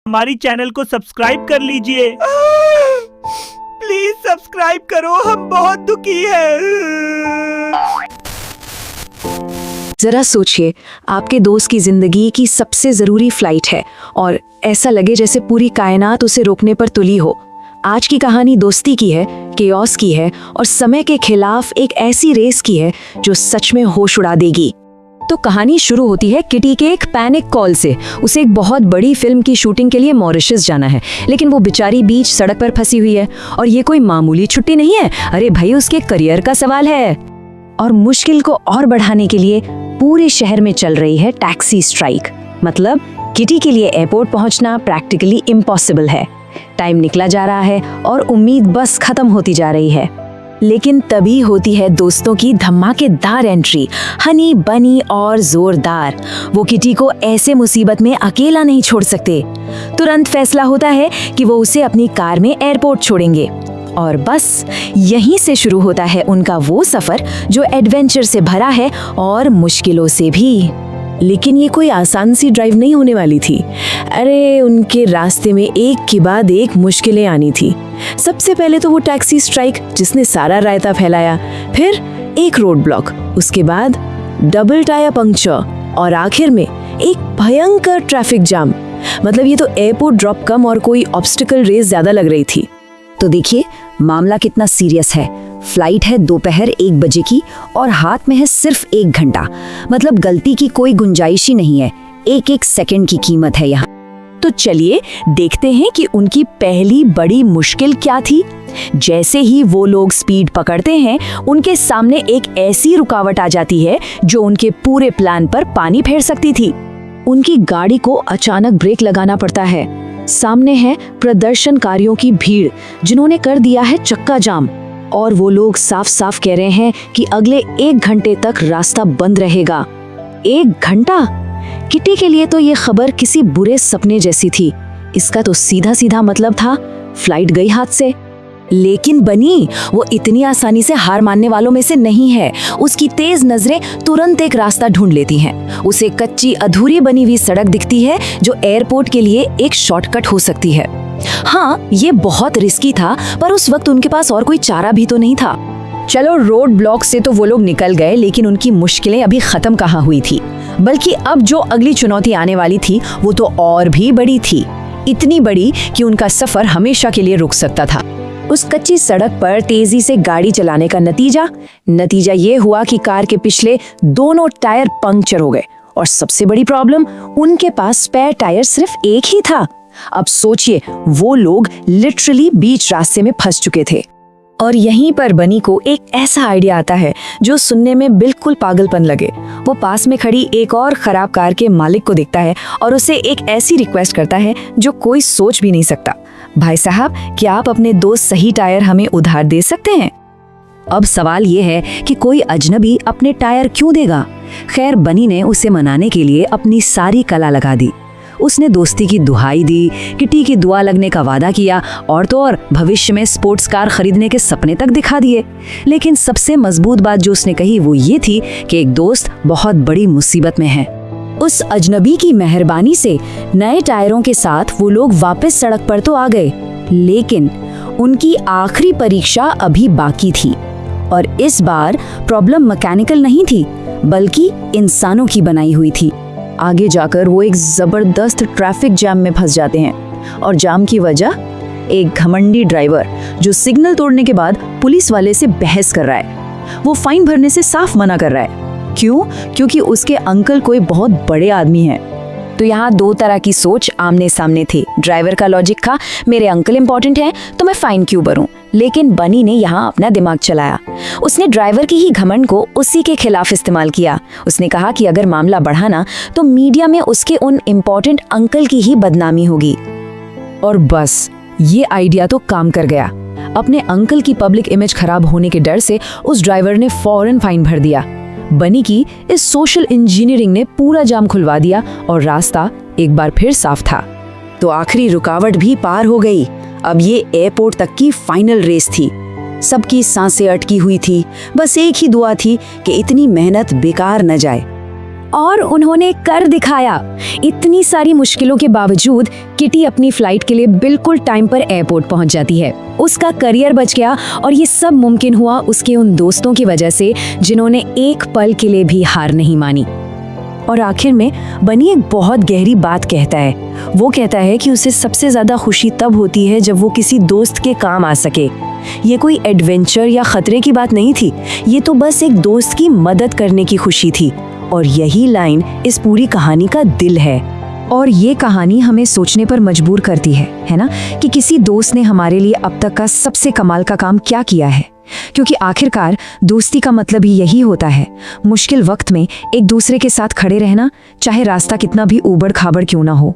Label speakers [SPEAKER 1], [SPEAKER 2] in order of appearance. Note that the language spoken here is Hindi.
[SPEAKER 1] हमारी चैनल को सब्सक्राइब कर लीजिए। प्लीज सब्सक्राइब करो, हम बहुत दुखी हैं।
[SPEAKER 2] जरा सोचिए, आपके दोस्त की जिंदगी की सबसे जरूरी फ्लाइट है और ऐसा लगे जैसे पूरी कायनात उसे रोकने पर तुली हो। आज की कहानी दोस्ती की है, केओस की है और समय के खिलाफ एक ऐसी रेस की है जो सच में होश उड़ा देगी। तो कहानी शुरू होती है किटी के एक पैनिक कॉल से। उसे एक बहुत बड़ी फिल्म की शूटिंग के लिए मॉरिशस जाना है, लेकिन वो बेचारी बीच सड़क पर फंसी हुई है। और ये कोई मामूली छुट्टी नहीं है, अरे भाई उसके करियर का सवाल है। और मुश्किल को और बढ़ाने के लिए पूरे शहर में चल रही है टैक्सी स्ट्राइक। मतलब किटी के लिए एयरपोर्ट पहुंचना प्रैक्टिकली इम्पॉसिबल है। टाइम निकला जा रहा है और उम्मीद बस खत्म होती जा रही है। लेकिन तभी होती है दोस्तों की धमाकेदार एंट्री, हनी बनी और जोरदार। वो किटी को ऐसे मुसीबत में अकेला नहीं छोड़ सकते। तुरंत फैसला होता है कि वो उसे अपनी कार में एयरपोर्ट छोड़ेंगे। और बस यहीं से शुरू होता है उनका वो सफर जो एडवेंचर से भरा है और मुश्किलों से भी। लेकिन ये कोई आसान सी ड्राइव नहीं होने वाली थी। अरे उनके रास्ते में एक के बाद एक मुश्किलें आनी थी। सबसे पहले तो वो टैक्सी स्ट्राइक जिसने सारा रायता फैलाया, फिर एक रोड ब्लॉक, उसके बाद डबल टायर पंक्चर और आखिर में एक भयंकर ट्रैफिक जाम। मतलब ये तो एयरपोर्ट ड्रॉप कम और कोई ऑब्स्टिकल रेस ज्यादा लग रही थी। तो देखिए मामला कितना सीरियस है। फ्लाइट है दोपहर 1 बजे की और हाथ में है सिर्फ 1 घंटा। मतलब गलती की कोई गुंजाइश ही नहीं है। एक एक सेकंड की कीमत है यहाँ। तो चलिए देखते हैं कि उनकी पहली बड़ी मुश्किल क्या थी। जैसे ही वो लोग स्पीड पकड़ते हैं, उनके सामने एक ऐसी रुकावट आ जाती है जो उनके पूरे प्लान पर पानी फेर सकती थी। उनकी गाड़ी को अचानक ब्रेक लगाना पड़ता है। सामने है प्रदर्शनकारियों की भीड़ जिन्होंने कर दिया है चक्का जाम। और वो लोग साफ साफ कह रहे हैं कि अगले 1 घंटे तक रास्ता बंद रहेगा। 1 घंटा? किटी के लिए तो ये खबर किसी बुरे सपने जैसी थी। इसका तो सीधा सीधा मतलब था फ्लाइट गई हाथ से। लेकिन बनी वो इतनी आसानी से हार मानने वालों में से नहीं है। उसकी तेज नजरें तुरंत एक रास्ता ढूंढ लेती हैं। उसे कच्ची अधूरी बनी हुई सड़क दिखती है जो एयरपोर्ट के लिए एक शॉर्टकट हो सकती है। हाँ, ये बहुत रिस्की था, पर उस वक्त उनके पास और कोई चारा भी तो नहीं था। चलो रोड ब्लॉक से तो वो लोग निकल गए, लेकिन उनकी मुश्किलें अभी खत्म कहाँ हुई थी। बल्कि अब जो अगली चुनौती आने वाली थी वो तो और भी बड़ी थी। इतनी बड़ी कि उनका सफर हमेशा के लिए रुक सकता था। उस कच्ची सड़क पर तेजी से गाड़ी चलाने का नतीजा ये हुआ कि कार के पिछले दोनों टायर पंक्चर हो गए। और सबसे बड़ी प्रॉब्लम, उनके पास स्पेयर टायर सिर्फ एक ही था। अब सोचिए, वो लोग लिटरली बीच रास्ते में फंस चुके थे। और यहीं पर बनी को एक ऐसा आइडिया आता है जो सुनने में बिल्कुल पागलपन लगे। वो पास में खड़ी एक और खराब कार के मालिक को देखता है और उसे एक ऐसी रिक्वेस्ट करता है जो कोई सोच भी नहीं सकता। भाई साहब, क्या आप अपने 2 सही टायर हमें उधार दे सकते हैं? अब सवाल ये है कि कोई अजनबी अपने टायर क्यों देगा? खैर, बनी ने उसे मनाने के लिए अपनी सारी कला लगा दी। उसने दोस्ती की दुहाई दी, किटी की दुआ लगने का वादा किया और तो और भविष्य में स्पोर्ट्स कार खरीदने के सपने तक दिखा दिए। लेकिन सबसे मजबूत बात जो उसने कही वो ये थी कि एक दोस्त बहुत बड़ी मुसीबत में है। उस अजनबी की मेहरबानी से नए टायरों के साथ वो लोग वापस सड़क पर तो आ गए, लेकिन उनकी आखिरी परीक्षा अभी बाकी थी। और इस बार प्रॉब्लम मैकेनिकल नहीं थी, बल्कि इंसानों की बनाई हुई थी। आगे जाकर वो एक जबरदस्त ट्रैफिक जैम में फंस जाते हैं। और जाम की वजह, एक घमंडी ड्राइवर जो सिग्नल तोड़ने के बाद पुलिस वाले से बहस कर रहा है। वो फाइन भरने से साफ मना कर रहा है। क्यों? क्योंकि उसके अंकल कोई बहुत बड़े आदमी हैं। तो यहाँ 2 तरह की सोच आमने सामने थी। ड्राइवर का लॉजिक था, मेरे अंकल इम्पोर्टेंट हैं तो मैं फाइन क्यों भरूं। लेकिन बनी ने यहाँ अपना दिमाग चलाया। उसने ड्राइवर की ही घमंड को उसी के खिलाफ इस्तेमाल किया। उसने कहा कि अगर मामला बढ़ा ना तो मीडिया में उसके उन इम्पोर्टेंट अंकल की ही बदनामी होगी। और बस ये आइडिया तो काम कर गया। अपने अंकल की पब्लिक इमेज खराब होने के डर से उस ड्राइवर ने फौरन फाइन भर दिया। बनी की इस सोशल इंजीनियरिंग ने पूरा जाम खुलवा दिया और रास्ता एक बार फिर साफ था। तो आखिरी रुकावट भी पार हो गई। अब ये एयरपोर्ट तक की फाइनल रेस थी। सबकी सांसें अटकी हुई थी। बस एक ही दुआ थी कि इतनी मेहनत बेकार न जाए। और उन्होंने कर दिखाया। इतनी सारी मुश्किलों के बावजूद किटी अपनी फ्लाइट के लिए बिल्कुल टाइम पर एयरपोर्ट पहुंच जाती है। उसका करियर बच गया और ये सब मुमकिन हुआ उसके उन दोस्तों की वजह से जिन्होंने एक पल के लिए भी हार नहीं मानी। और आखिर में बनी एक बहुत गहरी बात कहता है। वो कहता है कि उसे सबसे ज्यादा खुशी तब होती है जब वो किसी दोस्त के काम आ सके। ये कोई एडवेंचर या खतरे की बात नहीं थी, ये तो बस एक दोस्त की मदद करने की खुशी थी। और यही लाइन इस पूरी कहानी का दिल है। और ये कहानी हमें सोचने पर मजबूर करती है ना, कि किसी दोस्त ने हमारे लिए अब तक का सबसे कमाल का काम क्या किया है। क्योंकि आखिरकार दोस्ती का मतलब ही यही होता है, मुश्किल वक्त में एक दूसरे के साथ खड़े रहना, चाहे रास्ता कितना भी ऊबड़ खाबड़ क्यों ना हो।